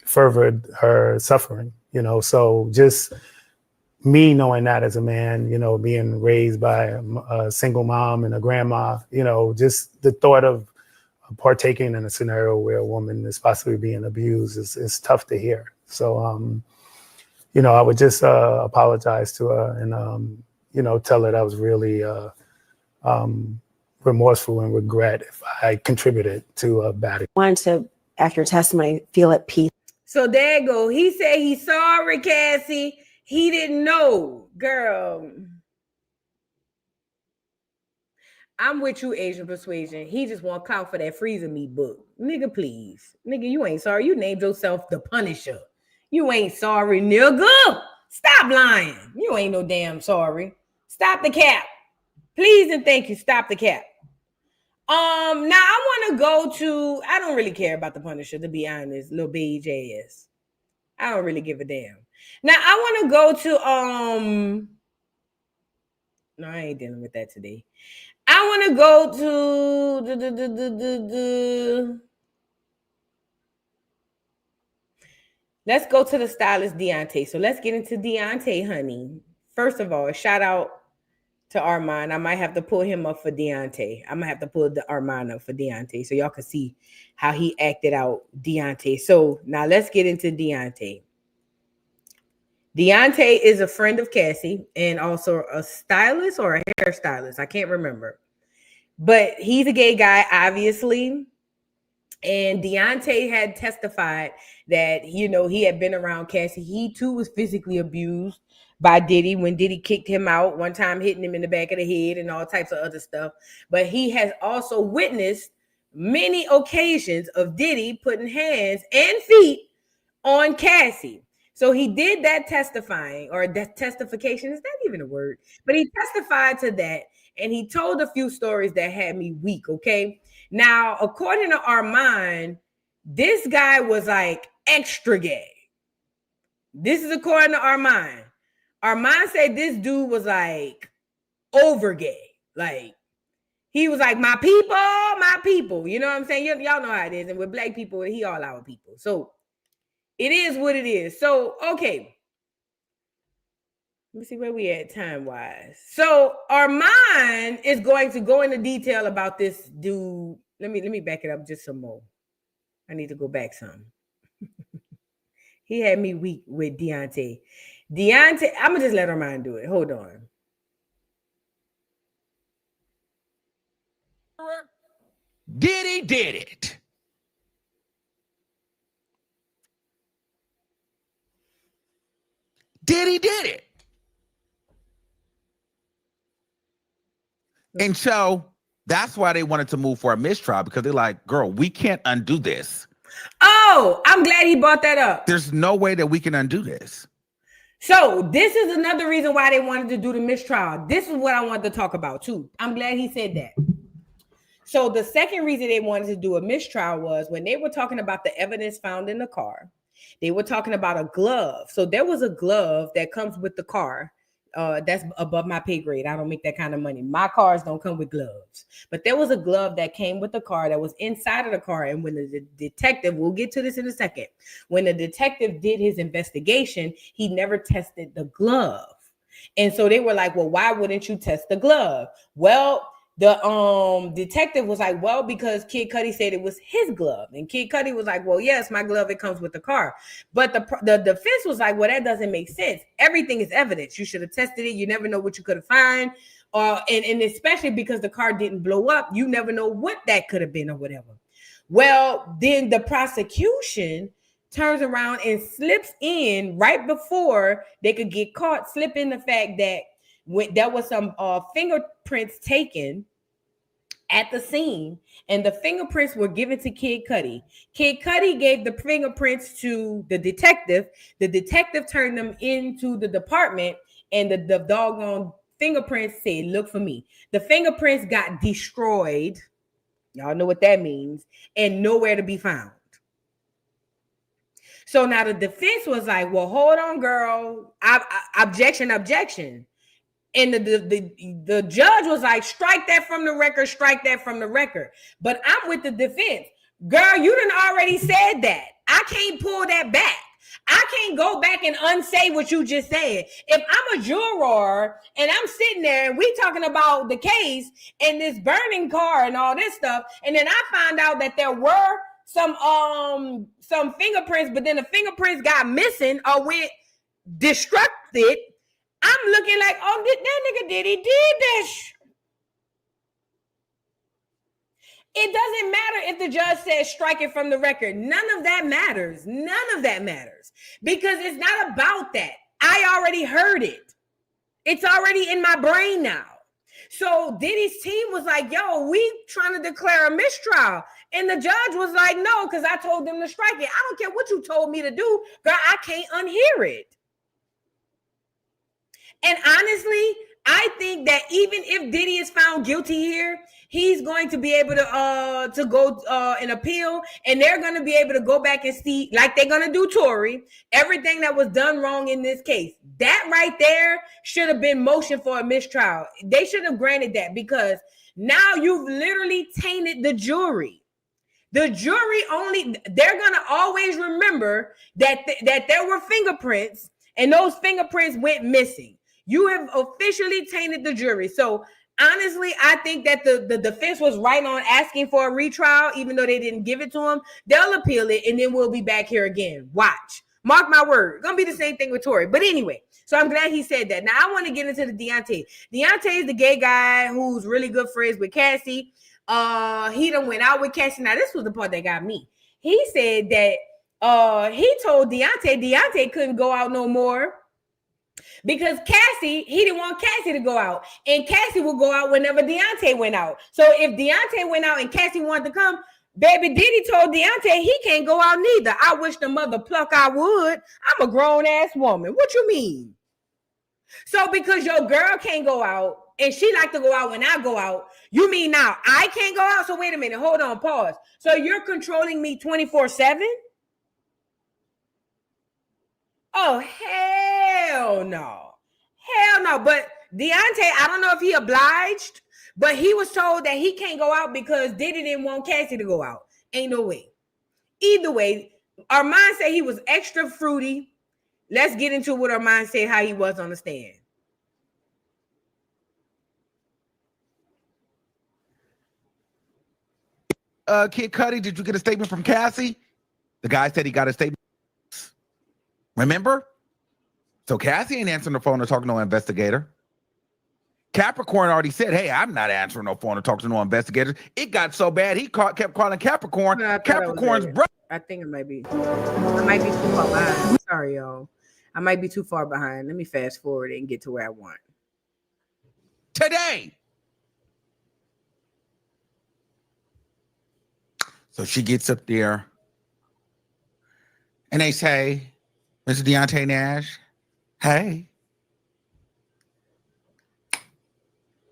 furthered her suffering, so just me knowing that as a man, being raised by a single mom and a grandma, just the thought of partaking in a scenario where a woman is possibly being abused is tough to hear. So, I would just apologize to her and, tell her that I was really remorseful and regret if I contributed to a bad. Wanted to, after your testimony, feel at peace. So there you go. He said he's sorry, Cassie. He didn't know. Girl. I'm with you, Asian Persuasion. He just want clout for that freezer meat book. Nigga, please. Nigga, you ain't sorry. You named yourself the Punisher. You ain't sorry, nigga. Stop lying. You ain't no damn sorry. Stop the cap. Please and thank you. Stop the cap. Now I want to go to, I don't really care about the Punisher, to be honest, little beige ass. I don't really give a damn. Now I want to go to, no, I ain't dealing with that today. I want to go to let's go to the stylist Deontay. So let's get into Deontay, honey. First of all, shout out to Armand. I might have to pull him up for Deontay. I'm gonna have to pull the Armand up for Deontay so y'all can see how he acted out Deontay. So now let's get into Deontay. Deontay is a friend of Cassie and also a stylist or a hairstylist. I can't remember. But he's a gay guy, obviously. And Deontay had testified that, he had been around Cassie. He, too, was physically abused by Diddy when Diddy kicked him out, one time hitting him in the back of the head and all types of other stuff. But he has also witnessed many occasions of Diddy putting hands and feet on Cassie. So he did that testifying, or that testification, is that even a word? But he testified to that, and he told a few stories that had me weak, okay? Now, according to Armand, this guy was like extra gay. This is according to Armand. Armand said this dude was like over gay. Like, he was like, my people. You know what I'm saying? Y'all know how it is. And with black people, he all our people. So it is what it is. So, okay. Let me see where we at time-wise. So Armand is going to go into detail about this dude. Let me back it up just some more. I need to go back some. He had me weak with Deontay. I'm going to just let Armand do it. Hold on. Diddy did it. Diddy did it. And so that's why they wanted to move for a mistrial, because they're like, girl, we can't undo this. Oh, I'm glad he brought that up. There's no way that we can undo this. So this is another reason why they wanted to do the mistrial. This is what I wanted to talk about too. I'm glad he said that. So the second reason they wanted to do a mistrial was when they were talking about the evidence found in the car. They were talking about a glove. So there was a glove that comes with the car. That's above my pay grade. I don't make that kind of money. My cars don't come with gloves. But there was a glove that came with the car that was inside of the car. And when the detective, we'll get to this in a second, when the detective did his investigation, he never tested the glove. And so they were like, well, why wouldn't you test the glove? Well, the detective was like, well, because Kid Cudi said it was his glove. And Kid Cudi was like, well, yes, my glove, it comes with the car. But the defense was like, well, that doesn't make sense. Everything is evidence. You should have tested it. You never know what you could have found. And especially because the car didn't blow up, you never know what that could have been or whatever. Well, then the prosecution turns around and slips in right before they could get caught, slip in the fact that when there was some fingerprints taken at the scene, and the fingerprints were given to Kid Cudi. Kid Cudi gave the fingerprints to the detective. The detective turned them into the department, and the doggone fingerprints said, look for me. The fingerprints got destroyed. Y'all know what that means, and nowhere to be found. So now the defense was like, well, hold on, girl. Objection. And the judge was like, strike that from the record, strike that from the record. But I'm with the defense. Girl, you done already said that. I can't pull that back. I can't go back and unsay what you just said. If I'm a juror and I'm sitting there and we talking about the case and this burning car and all this stuff, and then I find out that there were some fingerprints, but then the fingerprints got missing or went destructed, I'm looking like, oh, that nigga Diddy did this. It doesn't matter if the judge says strike it from the record. None of that matters. None of that matters. Because it's not about that. I already heard it. It's already in my brain now. So Diddy's team was like, yo, we trying to declare a mistrial. And the judge was like, no, because I told them to strike it. I don't care what you told me to do. Girl, I can't unhear it. And honestly, I think that even if Diddy is found guilty here, he's going to be able to go and appeal, and they're going to be able to go back and see, like they're going to do Tory, everything that was done wrong in this case. That right there should have been motion for a mistrial. They should have granted that, because now you've literally tainted the jury. The jury they're going to always remember that there were fingerprints, and those fingerprints went missing. You have officially tainted the jury. So honestly, I think that the defense was right on asking for a retrial, even though they didn't give it to them. They'll appeal it, and then we'll be back here again. Watch. Mark my word. Gonna be the same thing with Tory. But anyway, so I'm glad he said that. Now I want to get into the Deontay. Deontay is the gay guy who's really good friends with Cassie. He done went out with Cassie. Now this was the part that got me. He said that he told Deontay couldn't go out no more, because he didn't want Cassie to go out, and Cassie would go out whenever Deontay went out. So if Deontay went out and Cassie wanted to come, baby Diddy told Deontay he can't go out neither. I wish the mother pluck I would. I'm a grown ass woman. What you mean? So because your girl can't go out and she like to go out when I go out, you mean now I can't go out? So wait a minute, hold on, pause. So you're controlling me 24/7? Oh, hell no. Hell no. But Deontay, I don't know if he obliged, but he was told that he can't go out because Diddy didn't want Cassie to go out. Ain't no way. Either way, Armand said he was extra fruity. Let's get into what Armand said, how he was on the stand. Kid Cudi, did you get a statement from Cassie? The guy said he got a statement. Remember? So Cassie ain't answering the phone or talking to no investigator. Capricorn already said, hey, I'm not answering no phone or talking to no investigators. It got so bad, he kept calling Capricorn. Capricorn's brother. I think it might be too far behind. Sorry, y'all. I might be too far behind. Let me fast forward and get to where I want. Today. So she gets up there and they say, Mr. Deontay Nash, hey,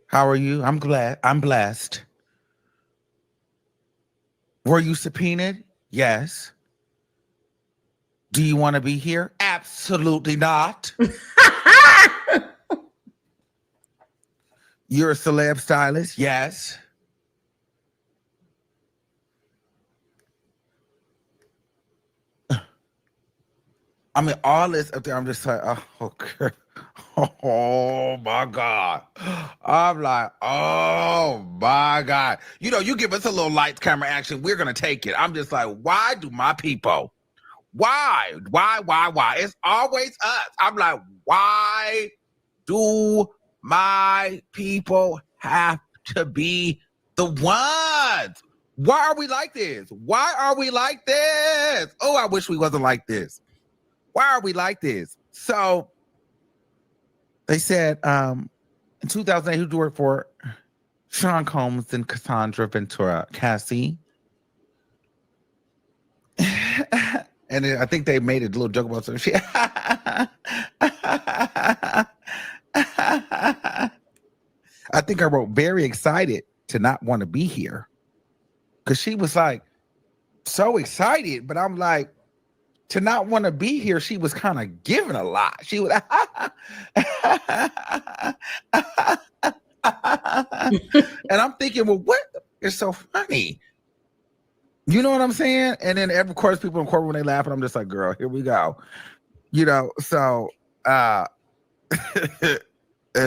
how are you? I'm glad. I'm blessed. Were you subpoenaed? Yes. Do you want to be here? Absolutely not. You're a celeb stylist, yes. I mean, all this up there, I'm just like, oh, okay. Oh my God. I'm like, oh my God. You know, you give us a little lights, camera, action, we're gonna take it. I'm just like, why do my people? Why? It's always us. I'm like, why do my people have to be the ones? Why are we like this? Why are we like this? Oh, I wish we wasn't like this. Why are we like this? So they said in 2008, who worked for Sean Combs and Cassandra Ventura? Cassie. And I think they made a little joke about some shit. I think I wrote very excited to not want to be here. Because she was like so excited, but I'm like, to not want to be here, she was kind of giving a lot. She was, and I'm thinking, well, what is so funny? You know what I'm saying? And then, of course, people in court when they laugh, and I'm just like, girl, here we go. You know, so, and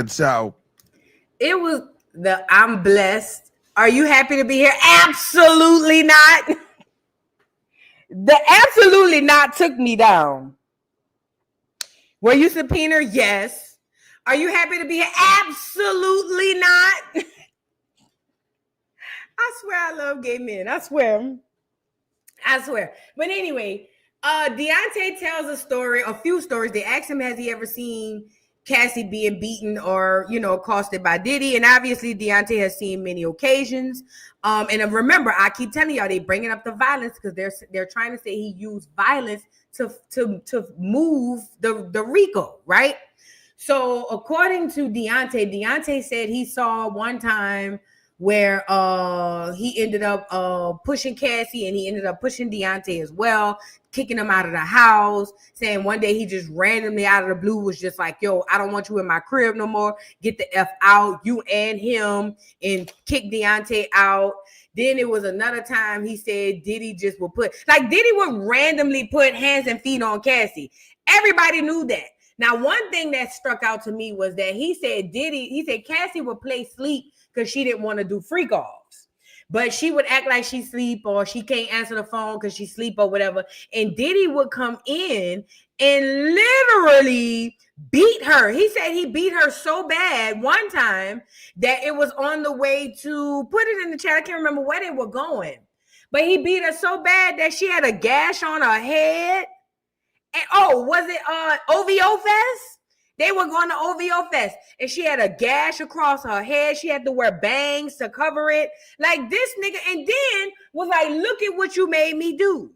so. It was I'm blessed. Are you happy to be here? Absolutely not. The absolutely not took me down. Were you subpoenaed? Yes. Are you happy to be here? Absolutely not. I swear I love gay men. I swear. But anyway, Deontay tells a few stories. They asked him, has he ever seen Cassie being beaten or, accosted by Diddy? And obviously Deontay has seen many occasions. And remember, I keep telling y'all, they bringing up the violence because they're trying to say he used violence to move the RICO, right? So according to Deontay said he saw one time where he ended up pushing Cassie and he ended up pushing Deontay as well, kicking him out of the house, saying one day he just randomly out of the blue was just like, yo, I don't want you in my crib no more. Get the F out, you and him, and kick Deontay out. Then it was another time he said Diddy just would Diddy would randomly put hands and feet on Cassie. Everybody knew that. Now, one thing that struck out to me was that he said Cassie would play sleep because she didn't want to do freak offs. But she would act like she sleep or she can't answer the phone because she sleep or whatever. And Diddy would come in and literally beat her. He said he beat her so bad one time that it was on the way to, put it in the chat, I can't remember where they were going. But he beat her so bad that she had a gash on her head. And was it OVO Fest? They were going to OVO Fest, and she had a gash across her head. She had to wear bangs to cover it. Like this nigga, and then was like, look at what you made me do.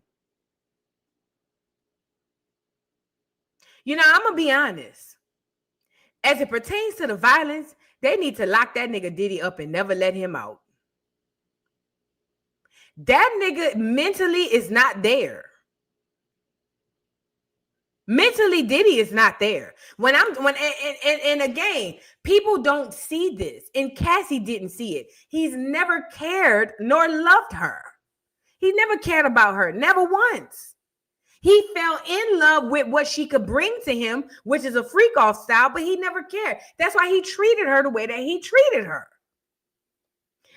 I'm going to be honest. As it pertains to the violence, they need to lock that nigga Diddy up and never let him out. That nigga mentally is not there. Mentally, Diddy is not there. And again, people don't see this, and Cassie didn't see it. He's never cared nor loved her. He never cared about her, never once. He fell in love with what she could bring to him, which is a freak off style, but he never cared. That's why he treated her the way that he treated her.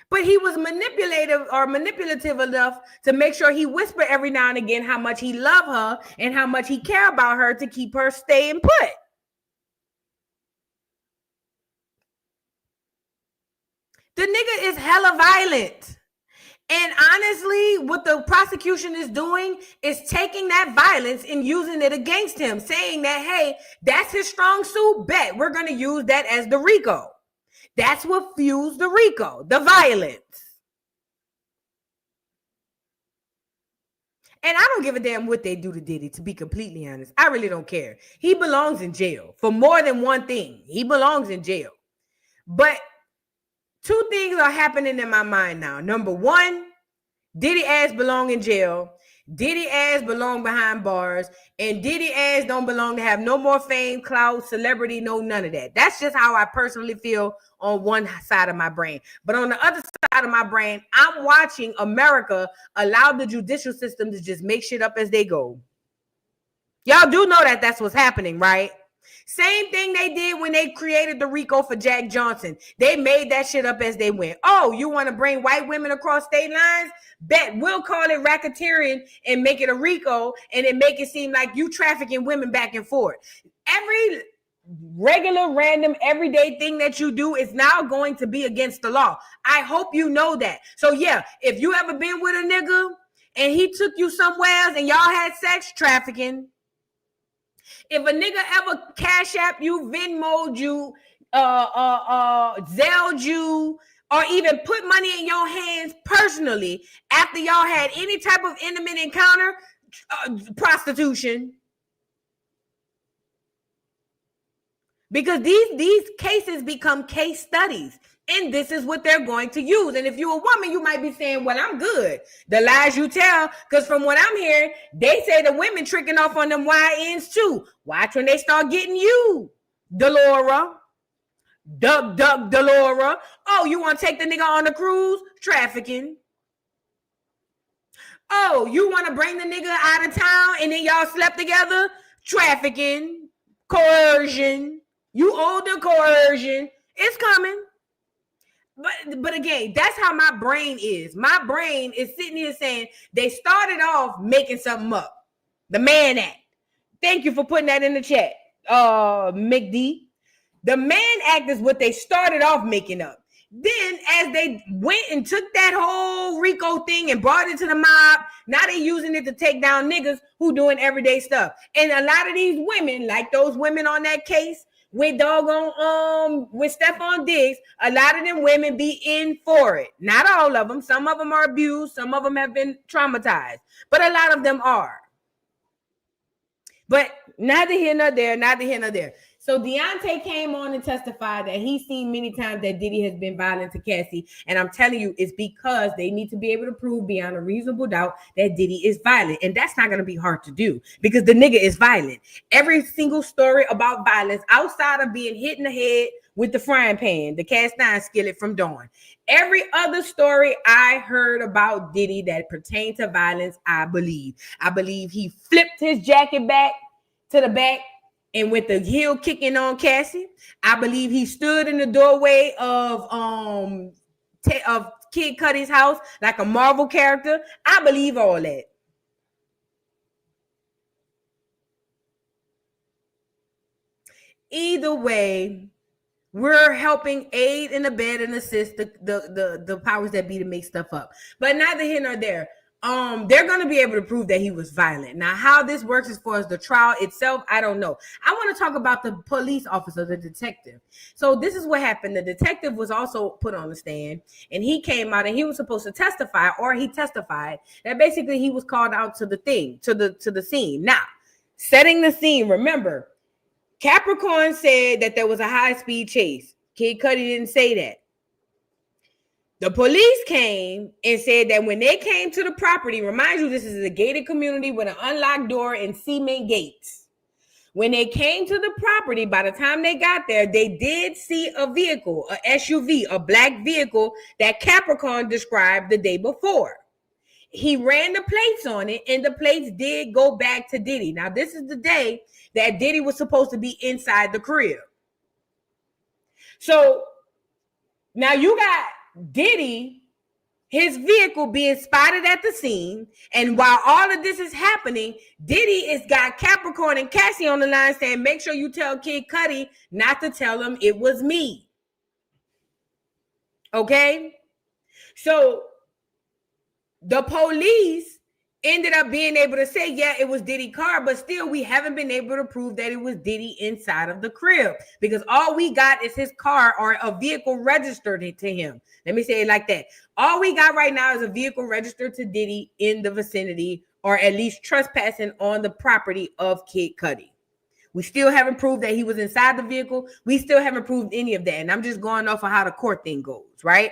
But he was manipulative enough to make sure he whispered every now and again how much he loved her and how much he cared about her to keep her staying put. The nigga is hella violent. And honestly, what the prosecution is doing is taking that violence and using it against him, saying that, hey, that's his strong suit, bet we're going to use that as the RICO. That's what fuels the RICO, the violence. And I don't give a damn what they do to Diddy, to be completely honest. I really don't care. He belongs in jail for more than one thing. He belongs in jail. But two things are happening in my mind now. Number one, Diddy ass belong in jail. Diddy ass belong behind bars, and Diddy ass don't belong to have no more fame, clout, celebrity, no none of that. That's just how I personally feel on one side of my brain. But on the other side of my brain, I'm watching America allow the judicial system to just make shit up as they go. Y'all do know that that's what's happening, right? Same thing they did when they created the RICO for Jack Johnson. They made that shit up as they went. Oh, you want to bring white women across state lines? Bet we'll call it racketeering and make it a RICO, and then make it seem like you trafficking women back and forth. Every regular, random, everyday thing that you do is now going to be against the law. I hope you know that. So yeah, if you ever been with a nigga and he took you somewhere else and y'all had sex, trafficking. If a nigga ever cash app you, Venmo'd you, Zelled you, or even put money in your hands personally after y'all had any type of intimate encounter, prostitution. Because these cases become case studies. And this is what they're going to use. And if you're a woman, you might be saying, well, I'm good. The lies you tell, because from what I'm hearing, they say the women tricking off on them YNs too. Watch when they start getting you, Delora. Delora. Oh, you want to take the nigga on the cruise? Trafficking. Oh, you want to bring the nigga out of town and then y'all slept together? Trafficking. Coercion. You owe the coercion. It's coming. But again, that's how my brain is. My brain is sitting here saying they started off making something up. The Mann Act. Thank you for putting that in the chat, McD. The Mann Act is what they started off making up. Then as they went and took that whole RICO thing and brought it to the mob, now they using it to take down niggas who doing everyday stuff. And a lot of these women, like those women on that case, with with Stefon Diggs, a lot of them women be in for it. Not all of them. Some of them are abused. Some of them have been traumatized. But a lot of them are. But neither here nor there, neither here nor there. So Deontay came on and testified that he's seen many times that Diddy has been violent to Cassie. And I'm telling you, it's because they need to be able to prove beyond a reasonable doubt that Diddy is violent. And that's not going to be hard to do because the nigga is violent. Every single story about violence outside of being hit in the head with the frying pan, the cast iron skillet from Dawn. Every other story I heard about Diddy that pertained to violence, I believe. I believe he flipped his jacket back to the back and with the heel kicking on Cassie. I believe he stood in the doorway of Kid Cudi's house like a Marvel character. I believe all that. Either way, we're helping aid and abet and assist the powers that be to make stuff up. But neither here nor there. They're going to be able to prove that he was violent. Now, how this works as far as the trial itself, I don't know. I want to talk about the police officer, the detective. So this is what happened. The detective was also put on the stand, and he came out and he was supposed to testify, or he testified that basically he was called out to the scene. Now, setting the scene, remember, Capricorn said that there was a high-speed chase. Kid Cudi didn't say that. The police came and said that when they came to the property, remind you, this is a gated community with an unlocked door and cement gates. When they came to the property, by the time they got there, they did see a vehicle, a SUV, a black vehicle that Capricorn described the day before. He ran the plates on it, and the plates did go back to Diddy. Now, this is the day that Diddy was supposed to be inside the crib. So now you got Diddy, his vehicle being spotted at the scene, and while all of this is happening, Diddy has got Capricorn and Cassie on the line saying, make sure you tell Kid Cudi not to tell him it was me. Okay? So the police ended up being able to say, yeah, it was Diddy's car, but still we haven't been able to prove that it was Diddy inside of the crib because all we got is his car or a vehicle registered to him. Let me say it like that. All we got right now is a vehicle registered to Diddy in the vicinity, or at least trespassing on the property of Kid Cudi. We still haven't proved that he was inside the vehicle. We still haven't proved any of that. And I'm just going off of how the court thing goes, right?